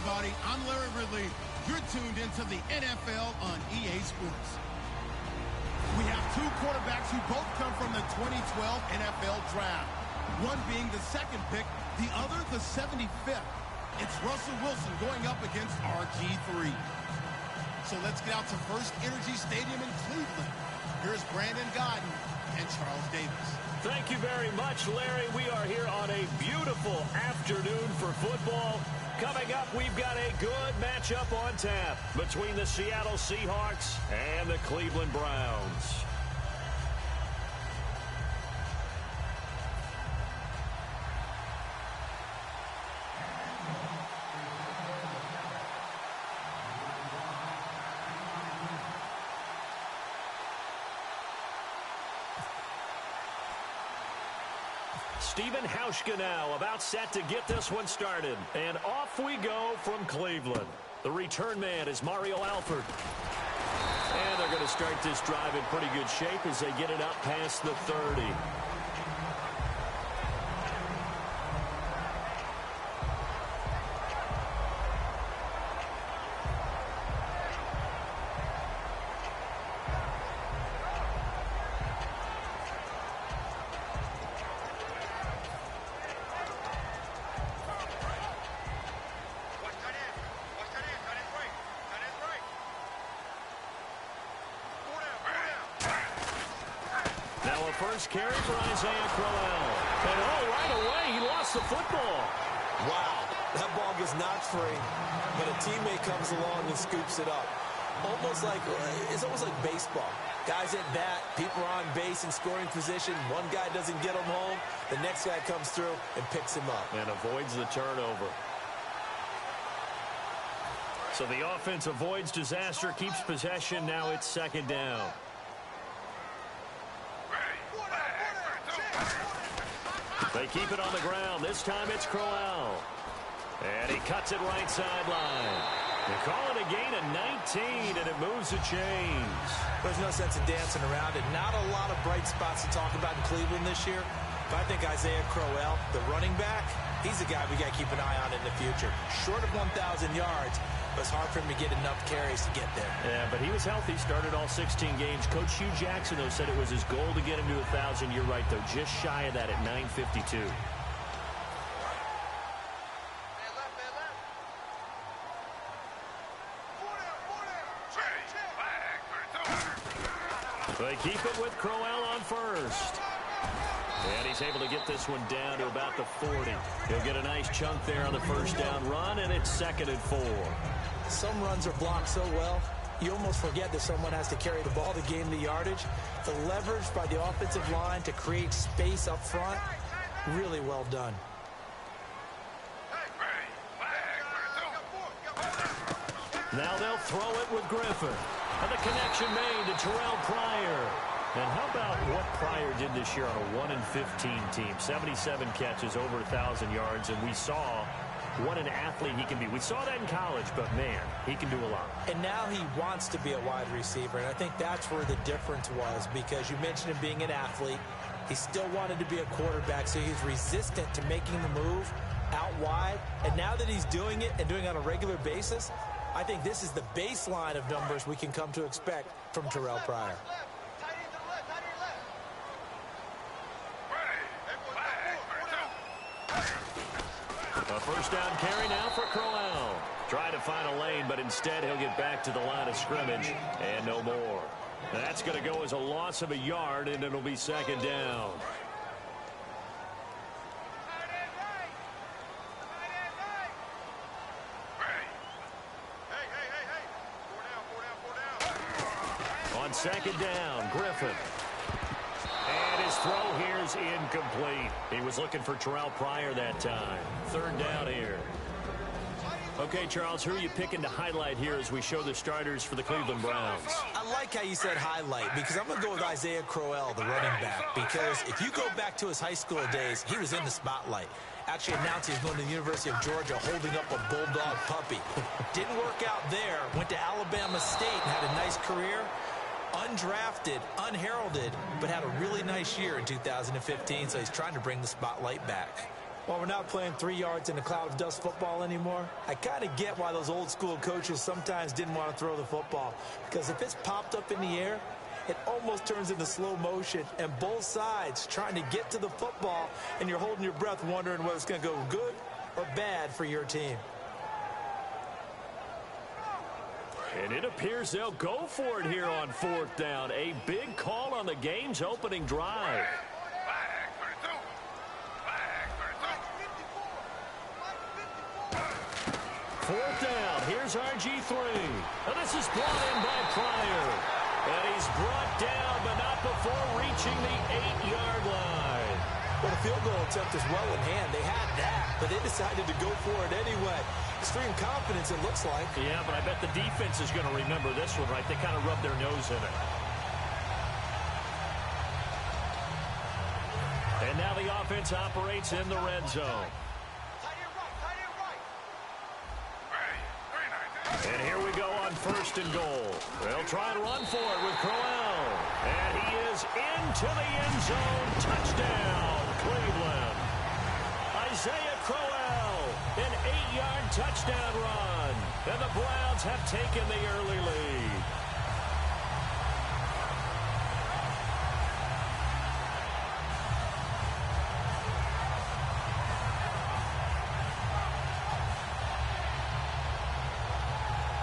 everybody. I'm Larry Ridley. You're tuned into the NFL on EA Sports. We have two quarterbacks who both come from the 2012 NFL Draft. One being the second pick, the other the 75th. It's Russell Wilson going up against RG3. So let's get out to First Energy Stadium in Cleveland. Here's Brandon Godden and Charles Davis. Thank you very much, Larry. We are here on a beautiful afternoon for football. Coming up, we've got a good matchup on tap between the Seattle Seahawks and the Cleveland Browns. Stephen Hauschka now about set to get this one started. And off we go from Cleveland. The return man is Mario Alford. And they're going to start this drive in pretty good shape as they get it up past the 30. First carry for Isaiah Crowell. And right away, he lost the football. Wow, that ball gets knocked free, but a teammate comes along and scoops it up. It's almost like baseball. Guys at bat, people are on base in scoring position. One guy doesn't get him home. The next guy comes through and picks him up. And avoids the turnover. So the offense avoids disaster, keeps possession. Now it's second down. They keep it on the ground. This time it's Crowell. And he cuts it right sideline. They call it a gain of 19, and it moves the chains. There's no sense in dancing around it. Not a lot of bright spots to talk about in Cleveland this year. But I think Isaiah Crowell, the running back, he's a guy we got to keep an eye on in the future. Short of 1,000 yards, but it's hard for him to get enough carries to get there. Yeah, but he was healthy, started all 16 games. Coach Hugh Jackson, though, said it was his goal to get him to 1,000. You're right, though, just shy of that at 952. They keep it with Crowell on first. And he's able to get this one down to about the 40. He'll get a nice chunk there on the first down run, and it's 2nd and 4. Some runs are blocked so well, you almost forget that someone has to carry the ball to gain the yardage. The leverage by the offensive line to create space up front, really well done. Now they'll throw it with Griffin. And the connection made to Terrell Pryor. And how about what Pryor did this year on a 1-15 team? 77 catches, over 1,000 yards, and we saw what an athlete he can be. We saw that in college, but, man, he can do a lot. And now he wants to be a wide receiver, and I think that's where the difference was, because you mentioned him being an athlete. He still wanted to be a quarterback, so he's resistant to making the move out wide. And now that he's doing it and doing it on a regular basis, I think this is the baseline of numbers we can come to expect from Terrell Pryor. A first down carry now for Crowell. Trying to find a lane, but instead he'll get back to the line of scrimmage and no more. That's going to go as a loss of a yard, and it'll be 2nd down. On 2nd down, Griffin. And his throw here is incomplete. He was looking for Terrell Pryor that time. 3rd down here. Okay, Charles, who are you picking to highlight here as we show the starters for the Cleveland Browns? I like how you said highlight, because I'm going to go with Isaiah Crowell, the running back, because if you go back to his high school days, he was in the spotlight. Actually announced he was going to the University of Georgia holding up a bulldog puppy. Didn't work out there. Went to Alabama State and had a nice career. Undrafted, unheralded, but had a really nice year in 2015, so he's trying to bring the spotlight back. While we're not playing 3 yards in a cloud of dust football anymore, I kind of get why those old school coaches sometimes didn't want to throw the football. Because if it's popped up in the air, it almost turns into slow motion, and both sides trying to get to the football, and you're holding your breath wondering whether it's going to go good or bad for your team. And it appears they'll go for it here on 4th down. A big call on the game's opening drive. 4th down. Here's RG3. And this is brought in by Pryor. And he's brought down, but not before reaching the 8-yard line. Well, the field goal attempt is well in hand. They had that, but they decided to go for it anyway. Extreme confidence, it looks like. Yeah, but I bet the defense is going to remember this one, right? They kind of rubbed their nose in it. And now the offense operates in the red zone. And here we go on 1st and goal. They'll try to run for it with Crowell. And he is into the end zone. Touchdown, Cleveland. Isaiah Crowell, an 8-yard touchdown run. And the Browns have taken the early lead.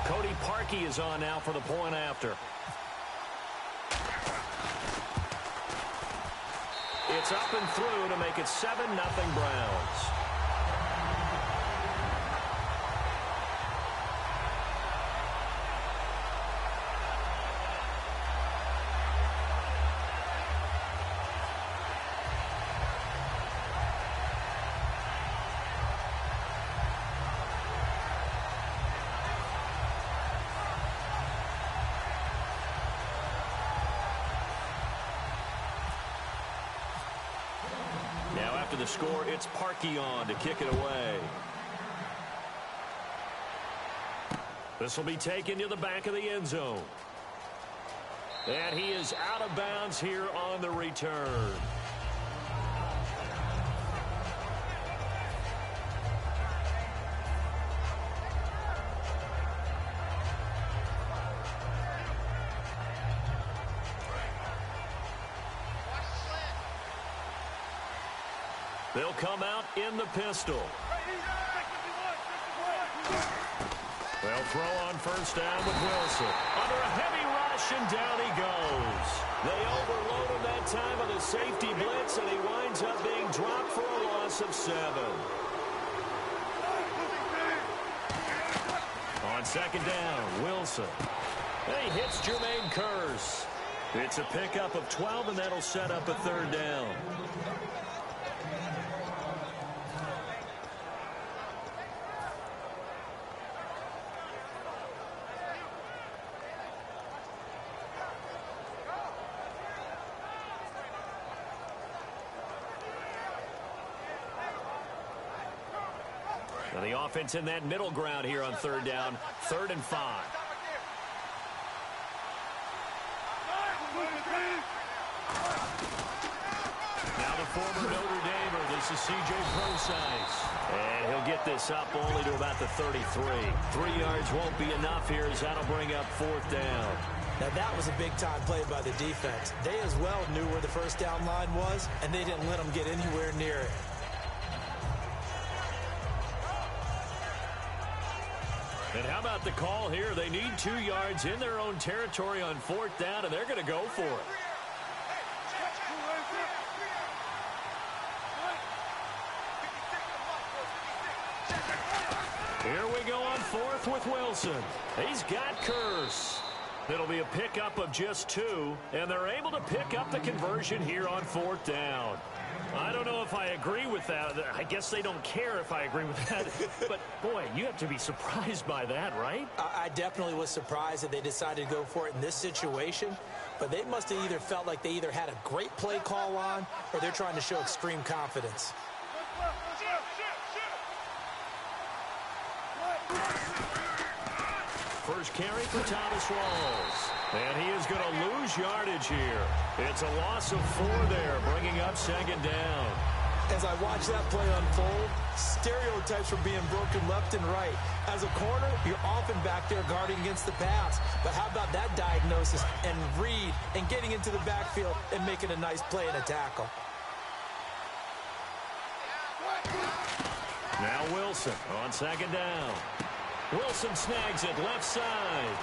Cody Parkey is on now for the point after. It's up and through to make it 7-0 Browns. After the score, it's Parkey on to kick it away. This will be taken to the back of the end zone. And he is out of bounds here on the return. They'll come out in the pistol. They'll throw on 1st down with Wilson. Under a heavy rush, and down he goes. They overload him that time with a safety blitz, and he winds up being dropped for a loss of 7. On 2nd down, Wilson. And he hits Jermaine Kearse. It's a pickup of 12, and that'll set up a 3rd down. And the offense in that middle ground here on 3rd down, 3rd and 5. Now the former Notre Damer, this is C.J. Prosise. And he'll get this up only to about the 33. 3 yards won't be enough here as that'll bring up 4th down. Now that was a big-time play by the defense. They as well knew where the 1st down line was, and they didn't let them get anywhere near it. And how about the call here? They need 2 yards in their own territory on 4th down, and they're going to go for it. Here we go on 4th with Wilson. He's got Kearse. It'll be a pickup of just 2, and they're able to pick up the conversion here on 4th down. I don't know if I agree with that. I guess they don't care if I agree with that. But, boy, you have to be surprised by that, right? I definitely was surprised that they decided to go for it in this situation. But they must have either felt like they either had a great play call on or they're trying to show extreme confidence. First carry for Thomas Rawls. And he is going to lose yardage here. It's a loss of 4 there, bringing up 2nd down. As I watch that play unfold, stereotypes were being broken left and right. As a corner, you're often back there guarding against the pass. But how about that diagnosis and read and getting into the backfield and making a nice play and a tackle? Now Wilson on second down. Wilson snags it left side.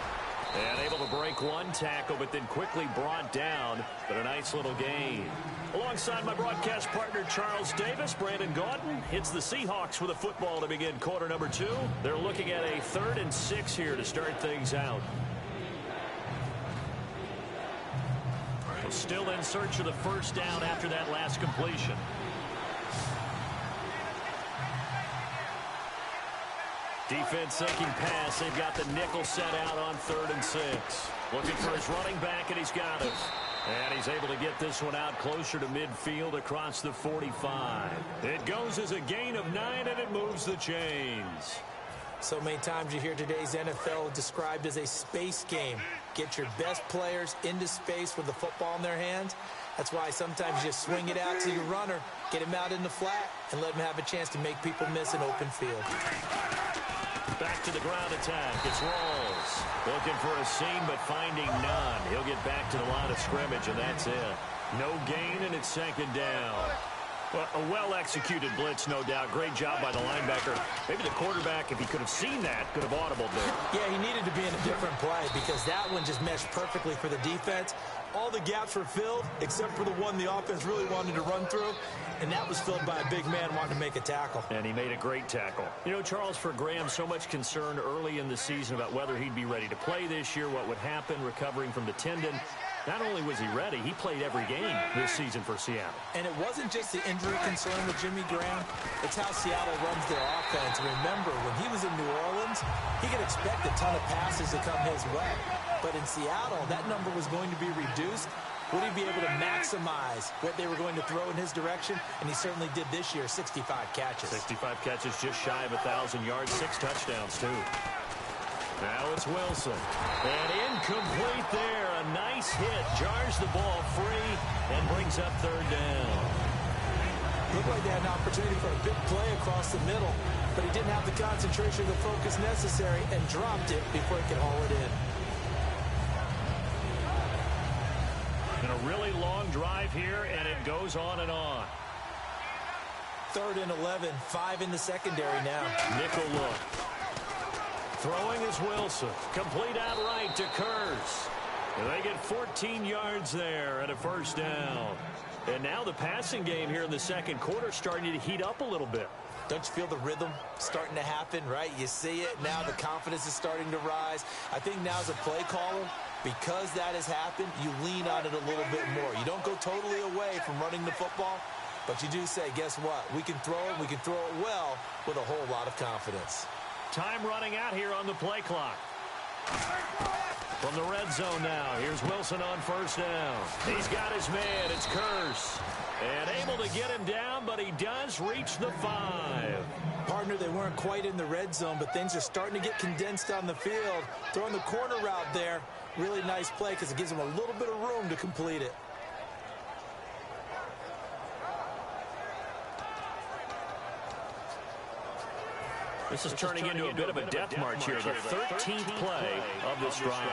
And able to break one tackle, but then quickly brought down. But a nice little gain. Alongside my broadcast partner, Charles Davis, Brandon Gaudin hits the Seahawks with a football to begin quarter number 2. They're looking at a 3rd and 6 here to start things out. Still in search of the first down after that last completion. Defense sinking pass. They've got the nickel set out on 3rd and 6. Looking for his running back, and he's got it. And he's able to get this one out closer to midfield across the 45. It goes as a gain of 9, and it moves the chains. So many times you hear today's NFL described as a space game. Get your best players into space with the football in their hands. That's why sometimes you just swing it out to your runner, get him out in the flat, and let him have a chance to make people miss an open field. Back to the ground attack. It's Rawls. Looking for a seam, but finding none. He'll get back to the line of scrimmage, and that's it. No gain, and it's second down. Well, a well-executed blitz, no doubt. Great job by the linebacker. Maybe the quarterback, if he could have seen that, could have audibled there. Yeah, he needed to be in a different play because that one just meshed perfectly for the defense. All the gaps were filled except for the one the offense really wanted to run through, and that was filled by a big man wanting to make a tackle. And he made a great tackle. You know, Charles, for Graham, so much concern early in the season about whether he'd be ready to play this year, what would happen recovering from the tendon. Not only was he ready, he played every game this season for Seattle. And it wasn't just the injury concern with Jimmy Graham. It's how Seattle runs their offense. Remember, when he was in New Orleans, he could expect a ton of passes to come his way. But in Seattle, that number was going to be reduced. Would he be able to maximize what they were going to throw in his direction? And he certainly did this year, 65 catches. 65 catches, just shy of 1,000 yards, 6 touchdowns, too. Now it's Wilson. And incomplete there. A nice hit. Jars the ball free and brings up 3rd down. Looked like they had an opportunity for a big play across the middle, but he didn't have the concentration or the focus necessary and dropped it before he could haul it in. And a really long drive here, and it goes on and on. 3rd and 11, 5 in the secondary now. Nickel look. Throwing is Wilson. Complete outright to Kurtz. And they get 14 yards there and a first down. And now the passing game here in the second quarter starting to heat up a little bit. Don't you feel the rhythm starting to happen, right? You see it. Now the confidence is starting to rise. I think now as a play caller, because that has happened, you lean on it a little bit more. You don't go totally away from running the football, but you do say, guess what? We can throw it. We can throw it well with a whole lot of confidence. Time running out here on the play clock. From the red zone now, here's Wilson on first down. He's got his man. It's Kurtz. And able to get him down, but he does reach the 5. Partner, they weren't quite in the red zone, but things are starting to get condensed on the field. Throwing the corner route there, really nice play because it gives him a little bit of room to complete it. This is turning into a bit of a death march here, the 13th play of this drive.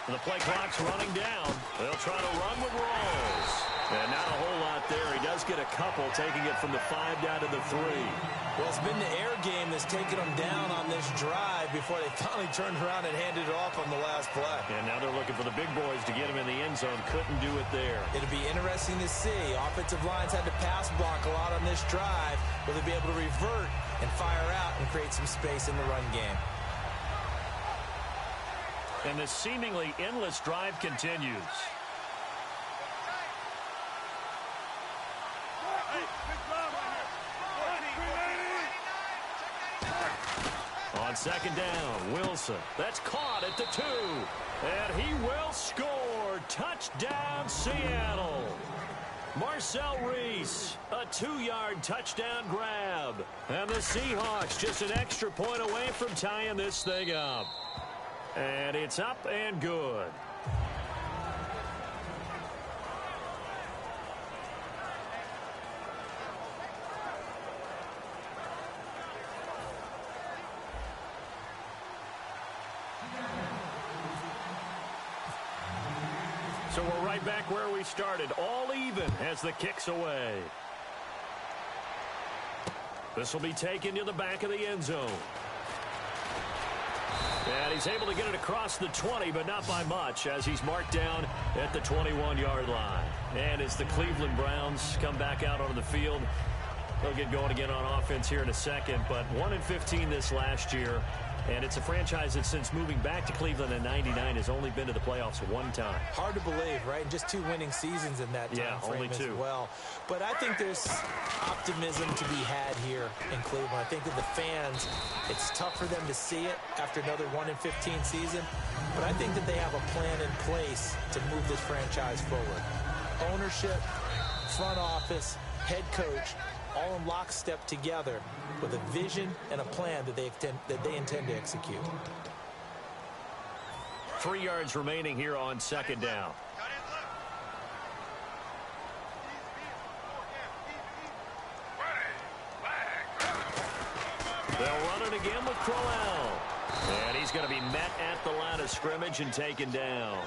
The play clock's running down. They'll try to run with Rawls. And not a whole lot there. He does get a couple, taking it from the 5 down to the 3. Well, it's been the air game that's taken them down on this drive before they finally turned around and handed it off on the last play. And now they're looking for the big boys to get him in the end zone. Couldn't do it there. It'll be interesting to see. Offensive lines had to pass block a lot on this drive. Will they be able to revert and fire out and create some space in the run game? And the seemingly endless drive continues. On second down, Wilson. That's caught at the 2. And he will score. Touchdown, Seattle. Marcel Reese, a 2-yard touchdown grab. And the Seahawks just an extra point away from tying this thing up. And it's up and good. So we're right back where we started, all even as the kick's away. This will be taken to the back of the end zone. And he's able to get it across the 20, but not by much, as he's marked down at the 21-yard line. And as the Cleveland Browns come back out onto the field, they'll get going again on offense here in a second. But 1-15 this last year. And it's a franchise that since moving back to Cleveland in '99 has only been to the playoffs one time. Hard to believe, right? Just 2 winning seasons in that time frame only 2 as well. But I think there's optimism to be had here in Cleveland. I think that the fans, it's tough for them to see it after another 1-15 season. But I think that they have a plan in place to move this franchise forward. Ownership, front office, head coach, all in lockstep together with a vision and a plan that they intend to execute. 3 yards remaining here on second down. They'll run it again with Crowell. And he's going to be met at the line of scrimmage and taken down.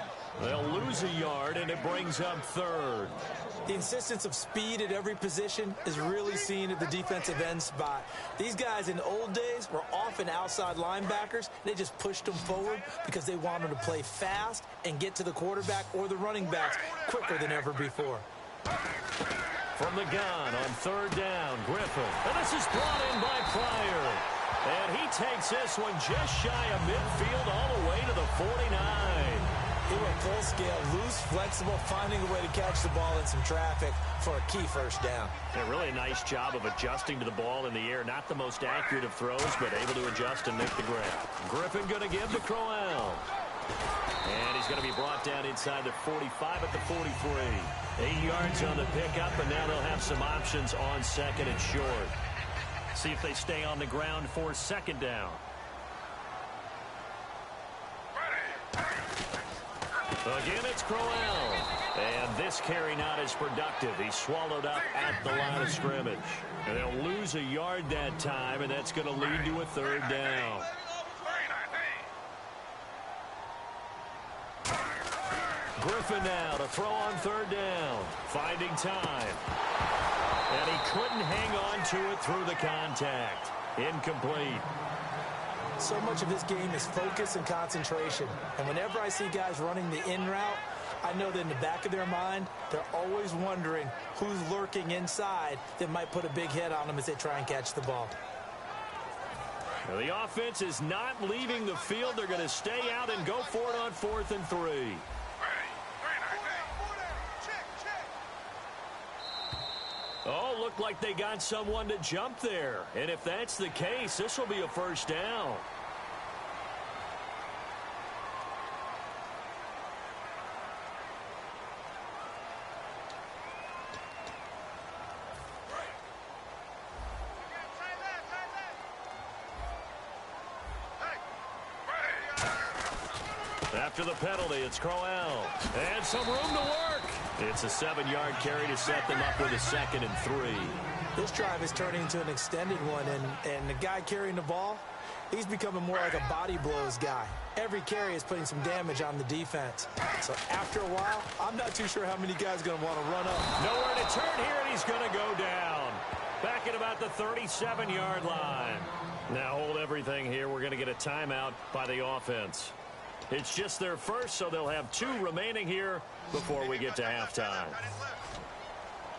They'll lose a yard, and it brings up third. The insistence of speed at every position is really seen at the defensive end spot. These guys in the old days were often outside linebackers. They just pushed them forward because they wanted to play fast and get to the quarterback or the running backs quicker than ever before. From the gun on third down, Griffin. And this is brought in by Pryor. And he takes this one just shy of midfield all the way to the 49. He went full scale, loose, flexible, finding a way to catch the ball in some traffic for a key first down. A really nice job of adjusting to the ball in the air. Not the most accurate of throws, but able to adjust and make the grab. Griffin going to give to Crowell. And he's going to be brought down inside the 45 at the 43. 8 yards on the pickup, and now they'll have some options on second and short. See if they stay on the ground for second down. Again, it's Crowell. And this carry not as productive. He's swallowed up at the line of scrimmage. And they'll lose a yard that time, and that's going to lead to a third down. Griffin now to throw on third down. Finding time. And he couldn't hang on to it through the contact. Incomplete. So much of this game is focus and concentration. And whenever I see guys running the in route, I know that in the back of their mind, they're always wondering who's lurking inside that might put a big hit on them as they try and catch the ball. Now the offense is not leaving the field. They're going to stay out and go for it on 4th and 3. Oh, looked like they got someone to jump there. And if that's the case, this will be a first down. After the penalty, it's Crowell. And some room to work. It's a 7-yard carry to set them up with a 2nd and 3. This drive is turning into an extended one, and the guy carrying the ball, he's becoming more like a body blows guy. Every carry is putting some damage on the defense. So after a while, I'm not too sure how many guys are going to want to run up. Nowhere to turn here, and he's going to go down. Back at about the 37-yard line. Now hold everything here. We're going to get a timeout by the offense. It's just their first, so they'll have 2 remaining here before we get to halftime.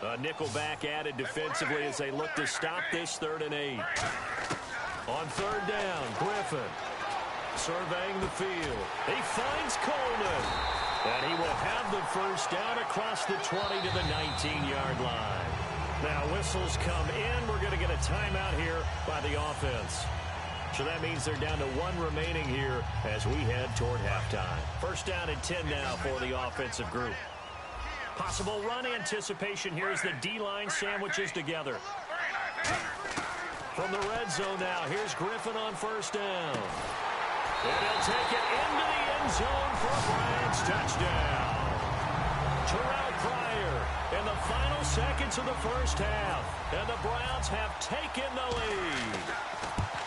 A nickel back added defensively as they look to stop this 3rd and 8. On third down, Griffin surveying the field. He finds Coleman. And he will have the first down across the 20 to the 19-yard line. Now whistles come in. We're going to get a timeout here by the offense. So that means they're down to 1 remaining here as we head toward halftime. First down and 10 now for the offensive group. Possible run anticipation here as the D-line sandwiches together. From the red zone now, here's Griffin on first down. And he'll take it into the end zone for a Bryant's touchdown. Terrell Pryor in the final seconds of the first half. And the Browns have taken the lead.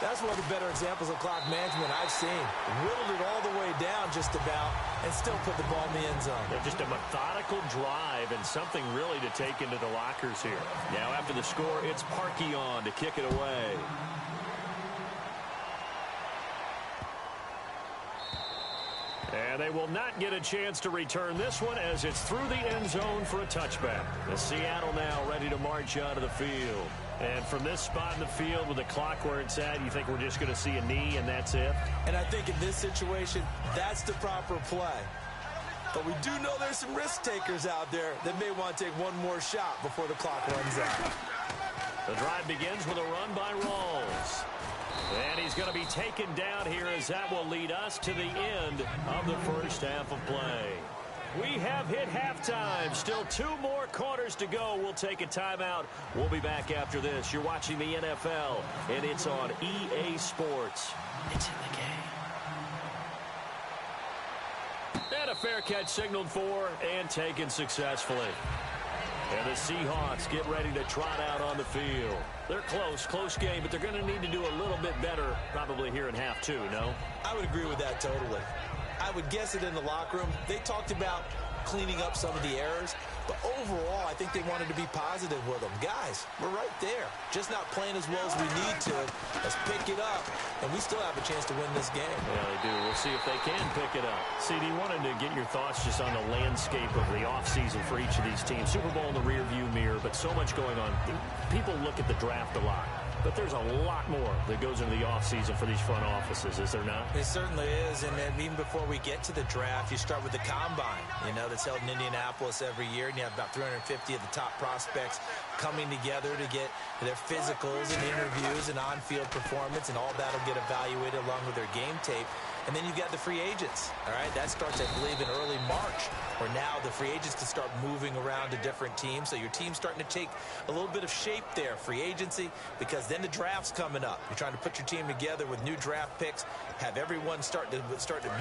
That's one of the better examples of clock management I've seen. Whittled it all the way down just about and still put the ball in the end zone. Yeah, just a methodical drive and something really to take into the lockers here. Now after the score, it's Parkey on to kick it away. And they will not get a chance to return this one as it's through the end zone for a touchback. The Seattle now ready to march out of the field. And from this spot in the field with the clock where it's at, you think we're just going to see a knee and that's it? And I think in this situation, that's the proper play. But we do know there's some risk takers out there that may want to take one more shot before the clock runs out. The drive begins with a run by Rawls. And he's going to be taken down here as that will lead us to the end of the first half of play. We have hit halftime. Still 2 more quarters to go. We'll take a timeout. We'll be back after this. You're watching the NFL, and it's on EA Sports. It's in the game. And a fair catch signaled for and taken successfully. And the Seahawks get ready to trot out on the field. They're close game, but they're going to need to do a little bit better probably here in half 2, no? I would agree with that totally. I would guess it in the locker room. They talked about cleaning up some of the errors, but overall, I think they wanted to be positive with them. Guys, we're right there. Just not playing as well as we need to. Let's pick it up, and we still have a chance to win this game. Yeah, they do. We'll see if they can pick it up. CD, wanted to get your thoughts just on the landscape of the offseason for each of these teams. Super Bowl in the rearview mirror, but so much going on. People look at the draft a lot. But there's a lot more that goes into the offseason for these front offices, is there not? It certainly is, and then even before we get to the draft, you start with the Combine, that's held in Indianapolis every year, and you have about 350 of the top prospects coming together to get their physicals and interviews and on-field performance, and all that will get evaluated along with their game tape. And then you've got the free agents, all right? That starts, I believe, in early March, where now the free agents can start moving around to different teams. So your team's starting to take a little bit of shape there, free agency, because then the draft's coming up. You're trying to put your team together with new draft picks, have everyone start to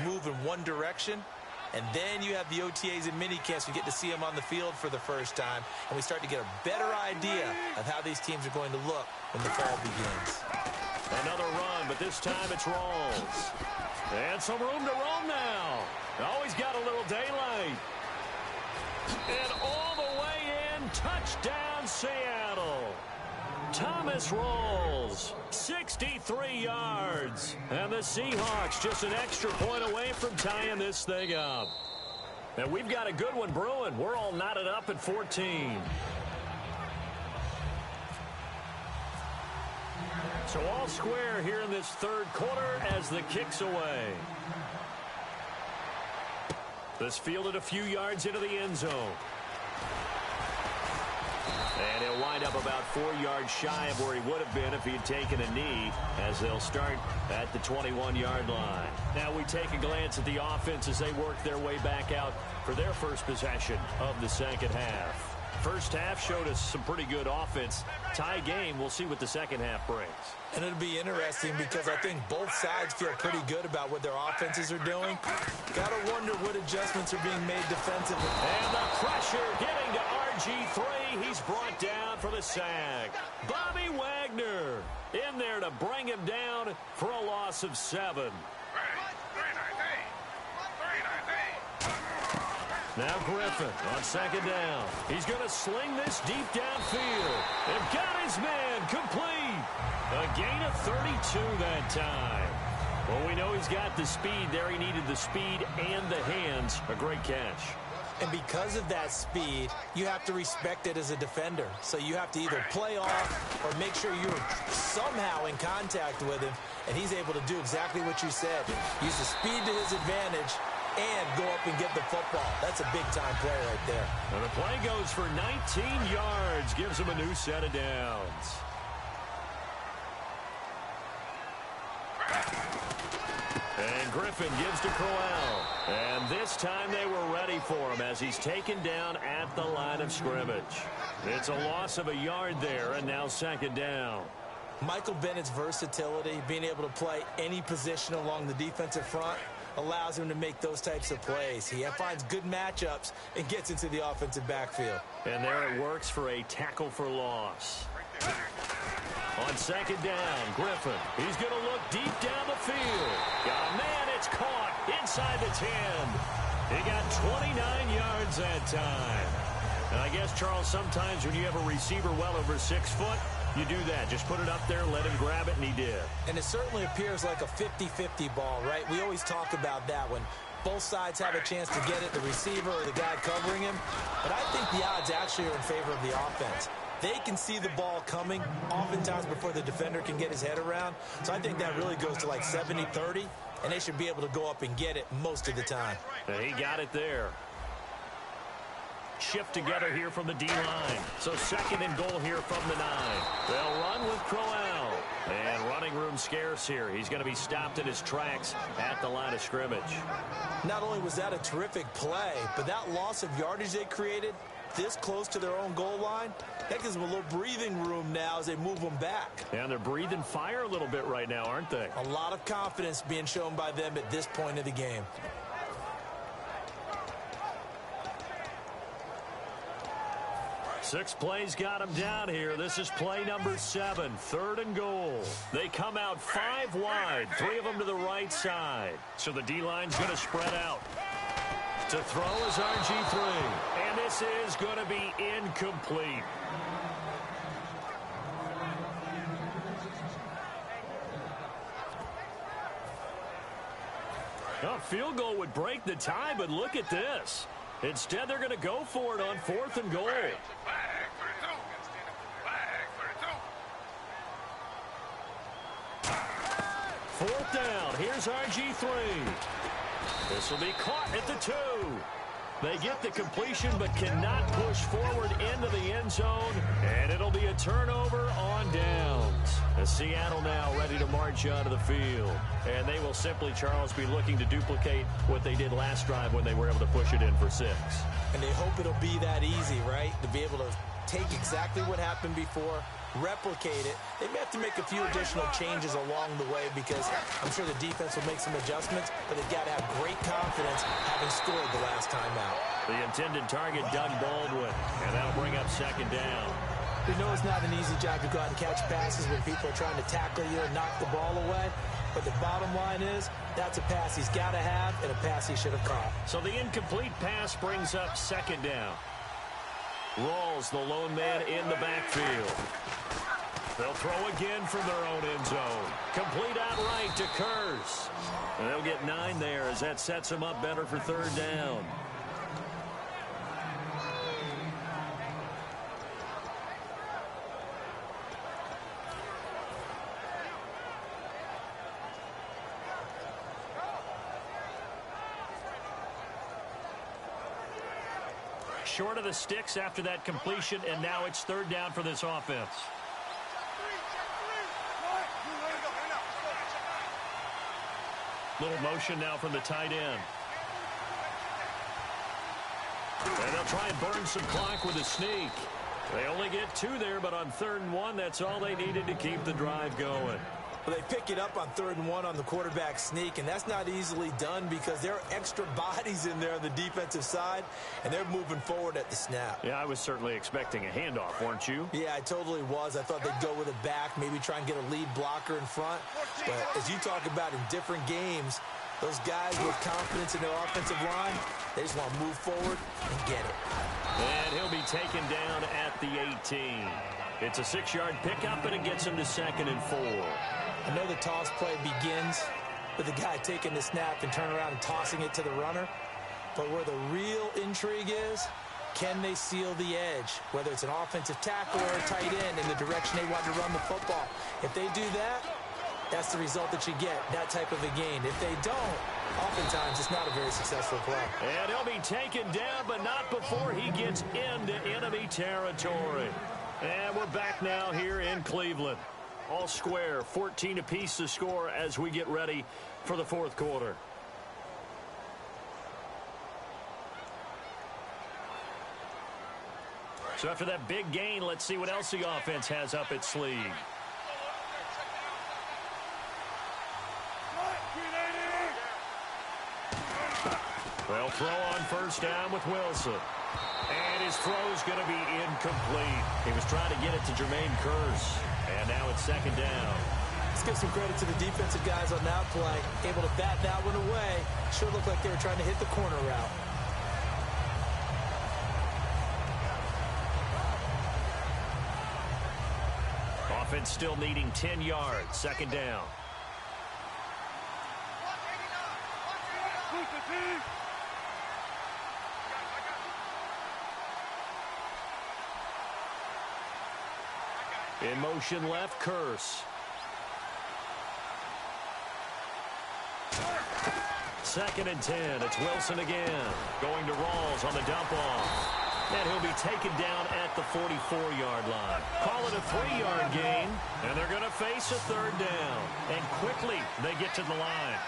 move in one direction. And then you have the OTAs and minicamps. We get to see them on the field for the first time. And we start to get a better idea of how these teams are going to look when the fall begins. Another run, but this time it's Rawls. And some room to roam now. Always got a little daylight. And all the way in, touchdown Seattle. Thomas Rawls, 63 yards. And the Seahawks just an extra point away from tying this thing up. And we've got a good one brewing. We're all knotted up at 14. So all square here in this third quarter as the kick's away. This fielded a few yards into the end zone. And he'll wind up about 4 yards shy of where he would have been if he had taken a knee, as they'll start at the 21-yard line. Now we take a glance at the offense as they work their way back out for their first possession of the second half. First half showed us some pretty good offense. Tie game, we'll see what the second half brings. And it'll be interesting because I think both sides feel pretty good about what their offenses are doing. Got to wonder what adjustments are being made defensively. And the pressure getting to RG3. He's brought down for the sack. Bobby Wagner in there to bring him down for a loss of 7. Now Griffin on second down. He's going to sling this deep downfield. And got his man complete. A gain of 32 that time. Well, we know he's got the speed there. He needed the speed and the hands. A great catch. And because of that speed, you have to respect it as a defender. So you have to either play off or make sure you're somehow in contact with him. And he's able to do exactly what you said. Use the speed to his advantage and go up and get the football. That's a big-time play right there. And the play goes for 19 yards. Gives him a new set of downs. And Griffin gives to Crowell. And this time they were ready for him as he's taken down at the line of scrimmage. It's a loss of a yard there, and now second down. Michael Bennett's versatility, being able to play any position along the defensive front, allows him to make those types of plays. He finds good matchups and gets into the offensive backfield. And there it works for a tackle for loss. On second down, Griffin. He's going to look deep down the field. Got a man, it's caught inside the 10. He got 29 yards that time. And I guess, Charles, sometimes when you have a receiver well over 6 foot, you do that. Just put it up there, let him grab it, and he did. And it certainly appears like a 50-50 ball, right? We always talk about that when both sides have a chance to get it, the receiver or the guy covering him. But I think the odds actually are in favor of the offense. They can see the ball coming oftentimes before the defender can get his head around. So I think that really goes to like 70-30, and they should be able to go up and get it most of the time. And he got it there. Shift together here from the D-line. So second and goal here from the 9. They'll run with Crowell. And running room scarce here. He's going to be stopped in his tracks at the line of scrimmage. Not only was that a terrific play, but that loss of yardage they created this close to their own goal line, that gives them a little breathing room now as they move them back. And they're breathing fire a little bit right now, aren't they? A lot of confidence being shown by them at this point of the game. Six plays got him down here. This is play number 7, third and goal. They come out 5 wide, 3 of them to the right side. So the D-line's going to spread out. To throw is RG3. And this is going to be incomplete. A field goal would break the tie, but look at this. Instead, they're going to go for it on 4th and goal. Fourth down. Here's RG3. This will be caught at the 2. They get the completion but cannot push forward into the end zone, and it'll be a turnover on downs. As Seattle now ready to march onto the field. And they will simply, Charles, be looking to duplicate what they did last drive when they were able to push it in for 6. And they hope it'll be that easy, right? To be able to take exactly what happened before, replicate it. They may have to make a few additional changes along the way because I'm sure the defense will make some adjustments, but they've got to have great confidence having scored the last time out. The intended target, Doug Baldwin, and that'll bring up second down. We know it's not an easy job to go out and catch passes when people are trying to tackle you and knock the ball away, but the bottom line is that's a pass he's got to have and a pass he should have caught. So the incomplete pass brings up second down. Rawls, the lone man in the backfield. They'll throw again from their own end zone. Complete outright to Kurz. And they'll get 9 there as that sets them up better for third down. Short of the sticks after that completion, and now it's third down for this offense. Little motion now from the tight end. And they'll try and burn some clock with a sneak. They only get 2 there, but on 3rd and 1, that's all they needed to keep the drive going. Well, they pick it up on 3rd and 1 on the quarterback sneak, and that's not easily done because there are extra bodies in there on the defensive side, and they're moving forward at the snap. Yeah, I was certainly expecting a handoff, weren't you? Yeah, I totally was. I thought they'd go with a back, maybe try and get a lead blocker in front. But as you talk about in different games, those guys with confidence in their offensive line, they just want to move forward and get it. And he'll be taken down at the 18. It's a 6-yard pickup, and it gets him to 2nd and 4. I know the toss play begins with the guy taking the snap and turning around and tossing it to the runner. But where the real intrigue is, can they seal the edge? Whether it's an offensive tackle or a tight end in the direction they want to run the football. If they do that, that's the result that you get, that type of a gain. If they don't, oftentimes it's not a very successful play. And he'll be taken down, but not before he gets into enemy territory. And we're back now here in Cleveland. all square. 14 apiece to score as we get ready for the fourth quarter. So after that big gain, let's see what else the offense has up its sleeve. They'll throw on first down with Wilson. And his throw's going to be incomplete. He was trying to get it to Jermaine Kearse. And now it's second down. Let's give some credit to the defensive guys on that play. Able to bat that one away. Sure looked like they were trying to hit the corner route. Offense still needing 10 yards. Second down. In motion left, Kearse. Second and 10. It's Wilson again. Going to Rawls on the dump off. And he'll be taken down at the 44-yard line. Call it a 3-yard gain, and they're going to face a third down. And quickly, they get to the line.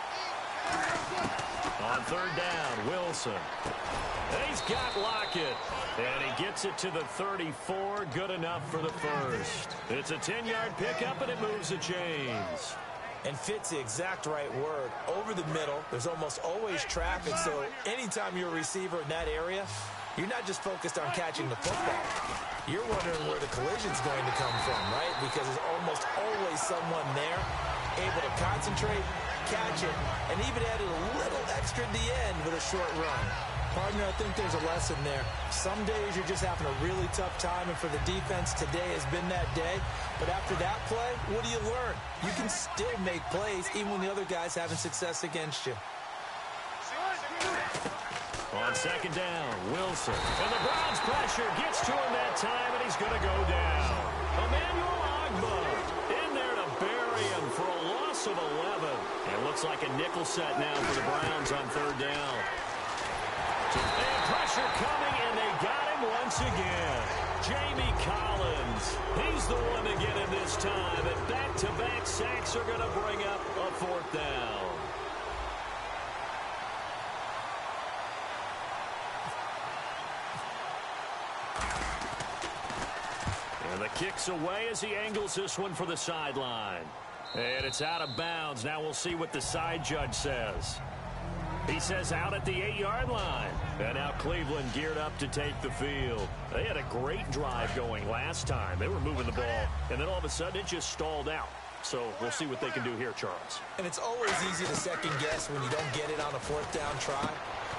On third down, Wilson. And he's got Lockett. And he gets it to the 34. Good enough for the first. It's a 10-yard pickup, and it moves the chains. And fits the exact right word. Over the middle, there's almost always traffic, so anytime you're a receiver in that area, you're not just focused on catching the football. You're wondering where the collision's going to come from, right? Because there's almost always someone there able to concentrate, catch it, and even added a little extra at the end with a short run. Partner, I think there's a lesson there. Some days you're just having a really tough time, and for the defense, today has been that day. But after that play, what do you learn? You can still make plays even when the other guy's having success against you. On second down, Wilson. And the Browns pressure gets to him that time, and he's going to go down. Emmanuel Ogba in there to bury him for a loss of 11. And it looks like a nickel set now for the Browns on third down. And pressure coming, and they got him once again. Jamie Collins. He's the one to get him this time. And back-to-back sacks are going to bring up a fourth down. And the kick's away as he angles this one for the sideline. And it's out of bounds. Now we'll see what the side judge says. He says out at the 8-yard line. And now Cleveland geared up to take the field. They had a great drive going last time. They were moving the ball, and then all of a sudden it just stalled out. So we'll see what they can do here, Charles. And it's always easy to second guess when you don't get it on a fourth down try.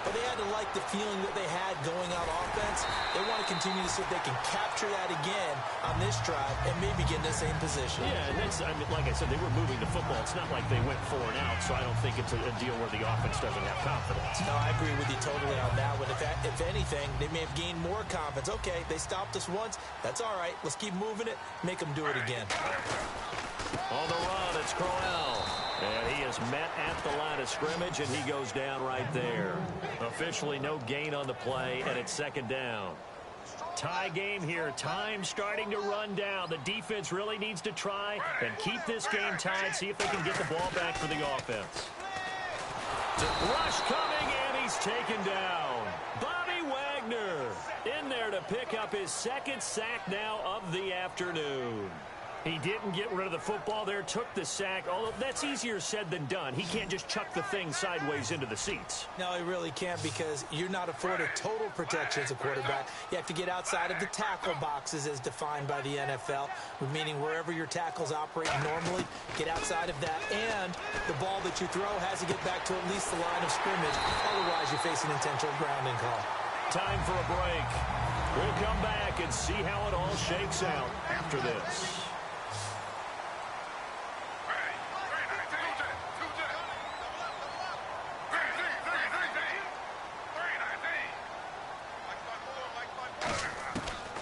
But they had to like the feeling that they had going out offense. They want to continue to see if they can capture that again on this drive and maybe get in the same position. Yeah, and that's, I mean, like I said, they were moving the football. It's not like they went 4 and out, so I don't think it's a deal where the offense doesn't have confidence. No, I agree with you totally on that one. If anything, they may have gained more confidence. Okay, they stopped us once. That's all right. Let's keep moving it. Make them do it again. On the run, it's Crowell. And he is met at the line of scrimmage, and he goes down right there. Officially no gain on the play, and it's second down. Tie game here. Time starting to run down. The defense really needs to try and keep this game tied, see if they can get the ball back for the offense. Rush coming, and he's taken down. Bobby Wagner in there to pick up his second sack now of the afternoon. He didn't get rid of the football there, took the sack, although that's easier said than done. He can't just chuck the thing sideways into the seats. No, he really can't, because you're not afforded total protection as a quarterback. You have to get outside of the tackle boxes as defined by the NFL, meaning wherever your tackles operate normally, get outside of that. And the ball that you throw has to get back to at least the line of scrimmage. Otherwise, you face an intentional grounding call. Time for a break. We'll come back and see how it all shakes out after this.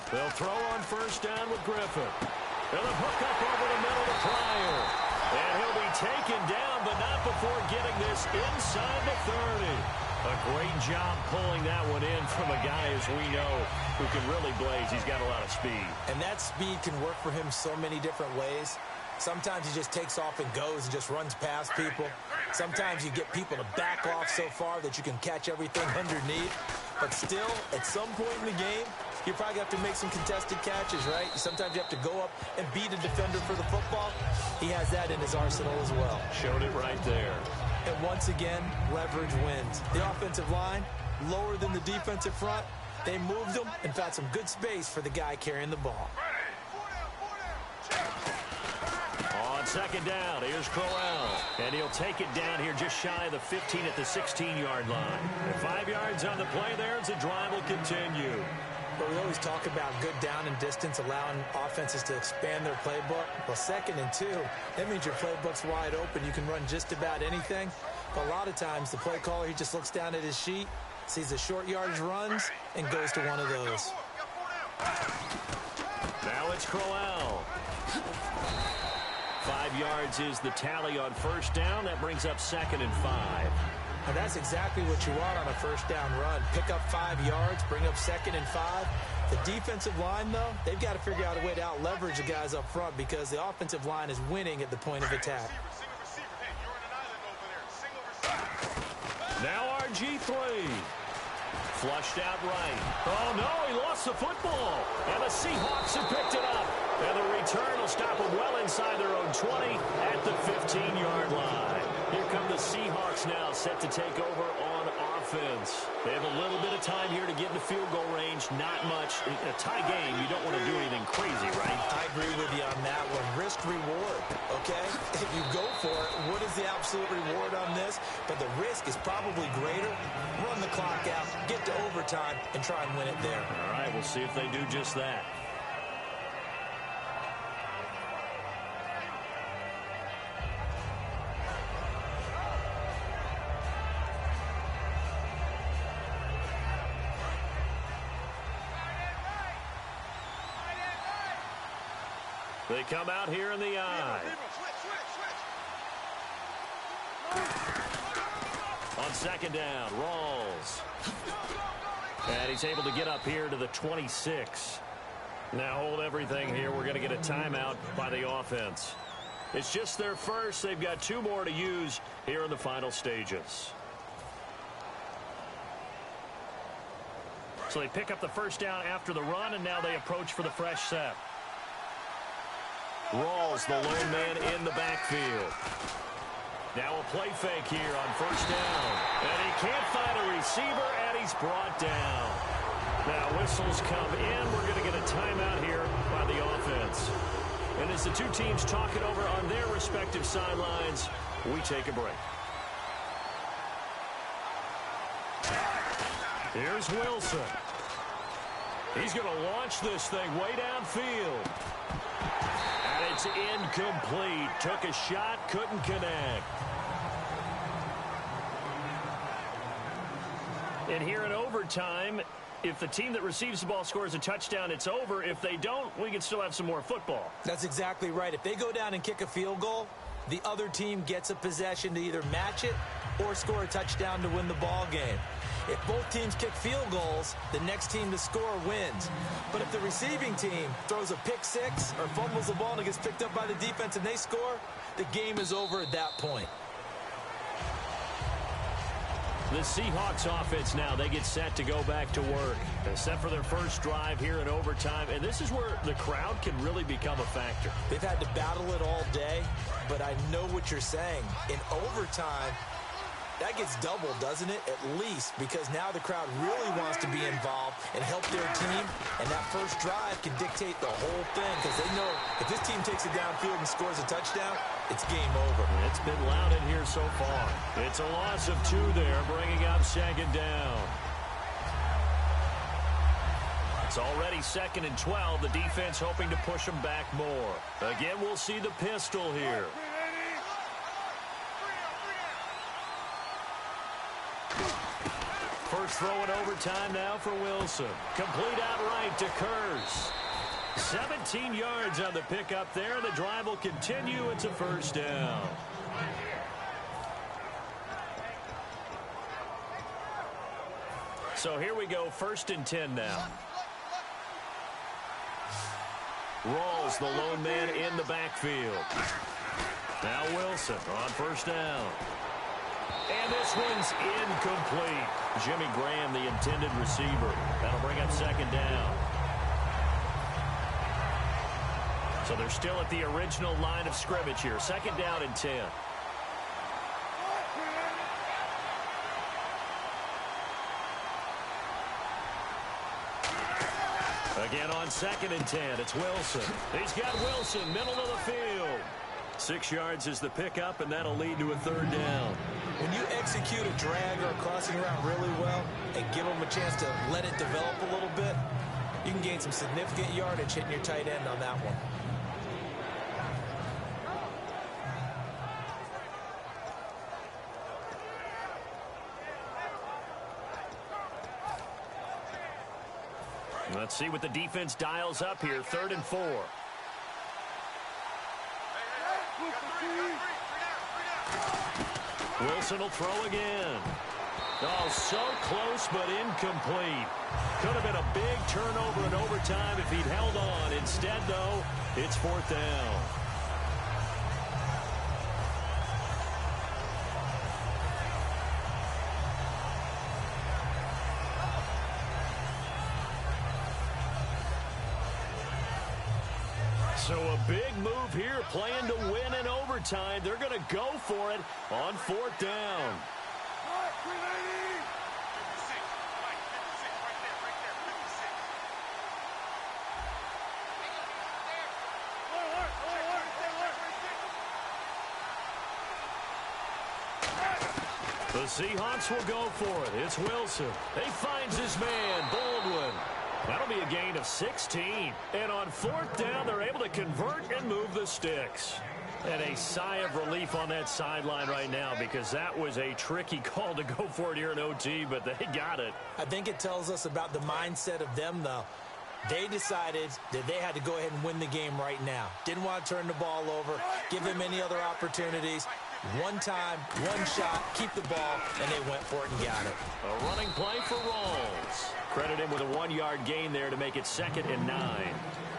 They'll throw on first down with Griffin. They'll hook up over the middle to Pryor. And he'll be taken down, but not before getting this inside the 30. A great job pulling that one in from a guy, as we know, who can really blaze. He's got a lot of speed. And that speed can work for him so many different ways. Sometimes he just takes off and goes and just runs past people. Sometimes you get people to back off so far that you can catch everything underneath. But still, at some point in the game, you probably have to make some contested catches, right? Sometimes you have to go up and beat a defender for the football. He has that in his arsenal as well. Showed it right there. And once again, leverage wins. The offensive line, lower than the defensive front. They moved them and found some good space for the guy carrying the ball. On second down, here's Crowell. And he'll take it down here just shy of the 15 at the 16-yard line. And 5 yards on the play there as the drive will continue. But we always talk about good down and distance, allowing offenses to expand their playbook. Well, 2nd and 2, that means your playbook's wide open. You can run just about anything. But a lot of times, the play caller, he just looks down at his sheet, sees the short yardage runs, and goes to one of those. Now it's Crowell. 5 yards is the tally on first down. That brings up 2nd and 5. And that's exactly what you want on a first down run. Pick up 5 yards, bring up 2nd and 5. The defensive line, though, they've got to figure out a way to out-leverage the guys up front because the offensive line is winning at the point of attack. Now RG3. Flushed out right. Oh, no, he lost the football. And the Seahawks have picked it up. And the return will stop them well inside their own 20 at the 15-yard line. Here come the Seahawks now, set to take over on offense. They have a little bit of time here to get into field goal range. Not much. In a tie game, you don't want to do anything crazy, right? I agree with you on that one. Risk-reward, okay? If you go for it, what is the absolute reward on this? But the risk is probably greater. Run the clock out, get to overtime, and try and win it there. All right, we'll see if they do just that. They come out here in the eye. On second down, Rawls. And he's able to get up here to the 26. Now hold everything here. We're going to get a timeout by the offense. It's just their first. They've got 2 more to use here in the final stages. So they pick up the first down after the run, and now they approach for the fresh set. Rawls, the lone man in the backfield. Now a play fake here on first down. And he can't find a receiver, and he's brought down. Now whistles come in. We're going to get a timeout here by the offense. And as the two teams talk it over on their respective sidelines, we take a break. Here's Wilson. He's going to launch this thing way downfield. And it's incomplete. Took a shot, couldn't connect. And here in overtime, if the team that receives the ball scores a touchdown, it's over. If they don't, we can still have some more football. That's exactly right. If they go down and kick a field goal, the other team gets a possession to either match it or score a touchdown to win the ball game. If both teams kick field goals, the next team to score wins. But if the receiving team throws a pick six or fumbles the ball and it gets picked up by the defense and they score, the game is over at that point. The Seahawks offense now, they get set to go back to work. They're set for their first drive here in overtime, and this is where the crowd can really become a factor. They've had to battle it all day, but I know what you're saying. In overtime, that gets doubled, doesn't it? At least, because now the crowd really wants to be involved and help their team, and that first drive can dictate the whole thing because they know if this team takes it downfield and scores a touchdown, it's game over. It's been loud in here so far. It's a loss of 2 there, bringing up second down. It's already 2nd and 12. The defense hoping to push them back more. Again, we'll see the pistol here. First throw in overtime now for Wilson. Complete outright to Kurz. 17 yards on the pickup there. The drive will continue. It's a first down. So here we go, 1st and 10 now. Rawls, the lone man in the backfield. Now Wilson on first down. And this one's incomplete. Jimmy Graham, the intended receiver. That'll bring up second down. So they're still at the original line of scrimmage here. Second down and 10. Again on second and 10, it's Wilson. He's got Wilson, middle of the field. 6 yards is the pickup, and that'll lead to a third down. When you execute a drag or a crossing route really well and give them a chance to let it develop a little bit, you can gain some significant yardage hitting your tight end on that one. Let's see what the defense dials up here. 3rd and 4. Wilson will throw again. Oh, so close but incomplete. Could have been a big turnover in overtime if he'd held on. Instead, though, it's 4th down. So a big move here, playing to win in overtime. They're going to go for it on 4th down. The Seahawks will go for it. It's Wilson. He finds his man, Baldwin. That'll be a gain of 16. And on 4th down, they're able to convert and move the sticks. And a sigh of relief on that sideline right now, because that was a tricky call to go for it here in OT, but they got it. I think it tells us about the mindset of them, though. They decided that they had to go ahead and win the game right now. Didn't want to turn the ball over, give them any other opportunities. One time, one shot, keep the ball, and they went for it and got it. A running play for Rawls. Credit him with a 1-yard gain there to make it 2nd and 9.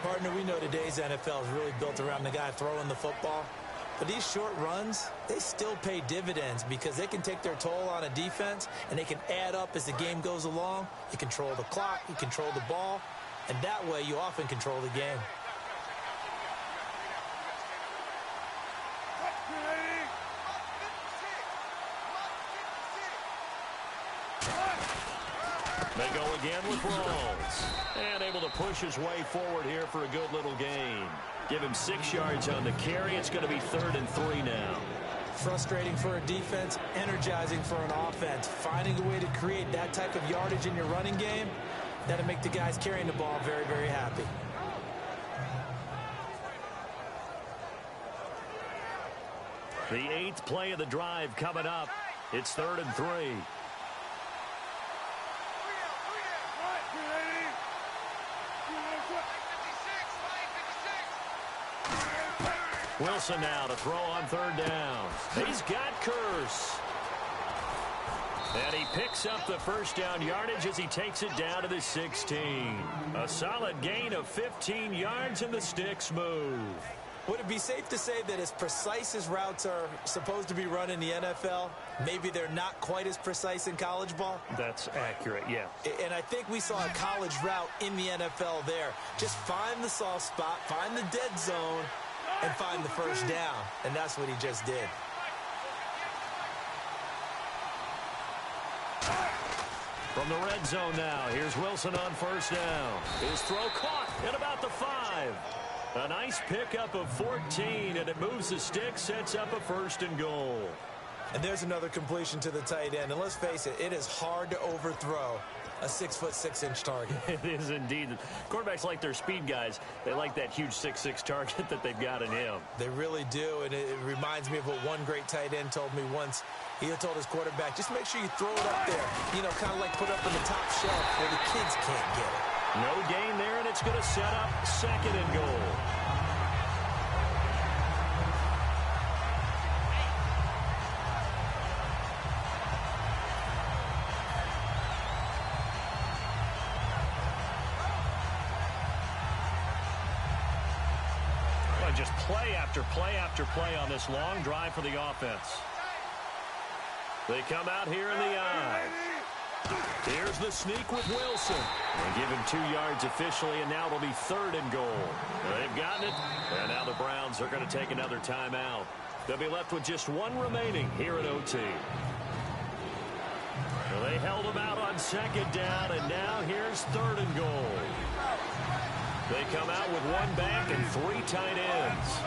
Partner, we know today's NFL is really built around the guy throwing the football. But these short runs, they still pay dividends because they can take their toll on a defense, and they can add up as the game goes along. You control the clock, you control the ball, and that way you often control the game. They go again with Rawls. And able to push his way forward here for a good little gain. Give him 6 yards on the carry. It's going to be 3rd and 3 now. Frustrating for a defense, energizing for an offense. Finding a way to create that type of yardage in your running game, that'll make the guys carrying the ball very, very happy. The 8th play of the drive coming up. It's 3rd and 3. Wilson now to throw on 3rd down. He's got Curse. And he picks up the first down yardage as he takes it down to the 16. A solid gain of 15 yards, and the sticks move. Would it be safe to say that as precise as routes are supposed to be run in the NFL, maybe they're not quite as precise in college ball? That's accurate, yeah. And I think we saw a college route in the NFL there. Just find the soft spot, find the dead zone, and find the first down. And that's what he just did. From the red zone now, here's Wilson on first down. His throw caught at about the 5. A nice pickup of 14, and it moves the stick, sets up a 1st and goal. And there's another completion to the tight end. And let's face it, it is hard to overthrow a 6'6" target. It is indeed. Quarterbacks like their speed guys. They like that huge 6'6" target that they've got in him. They really do, and it reminds me of what one great tight end told me once. He had told his quarterback, just make sure you throw it up there. You know, kind of like put it up in the top shelf where the kids can't get it. No gain there, and it's going to set up 2nd and goal. play after play after play on this long drive for the offense. They come out here in the eye. Here's the sneak with Wilson. They give him 2 yards officially, and now it'll be 3rd and goal. They've gotten it, and now the Browns are going to take another timeout. They'll be left with just 1 remaining here at OT. Well, they held him out on 2nd down, and now here's 3rd and goal. They come out with 1 back and 3 tight ends.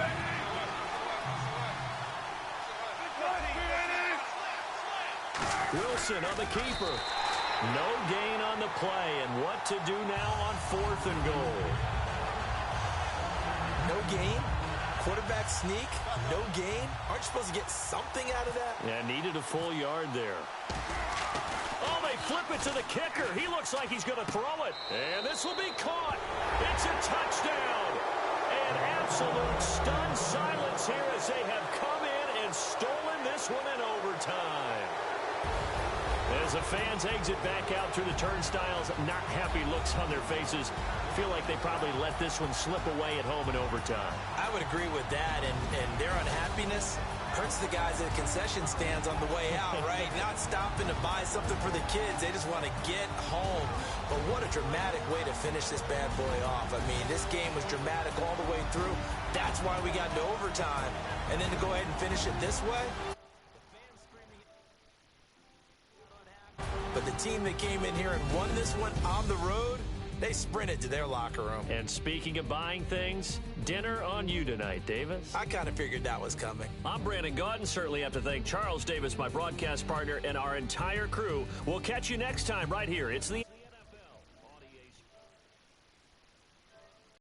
Wilson on the keeper. No gain on the play, and what to do now on 4th and goal. No gain? Quarterback sneak? No gain? Aren't you supposed to get something out of that? Yeah, needed a full yard there. Oh, they flip it to the kicker. He looks like he's going to throw it. And this will be caught. It's a touchdown. And absolute stunned silence here as they have come in and stolen this one in overtime. As the fans exit back out through the turnstiles, not happy looks on their faces. Feel like they probably let this one slip away at home in overtime. I would agree with that, and their unhappiness hurts the guys at the concession stands on the way out, right? Not stopping to buy something for the kids. They just want to get home. But what a dramatic way to finish this bad boy off. I mean, this game was dramatic all the way through. That's why we got to overtime. And then to go ahead and finish it this way. But the team that came in here and won this one on the road, they sprinted to their locker room. And speaking of buying things, dinner on you tonight, Davis. I kind of figured that was coming. I'm Brandon Gaudin. Certainly have to thank Charles Davis, my broadcast partner, and our entire crew. We'll catch you next time right here. It's the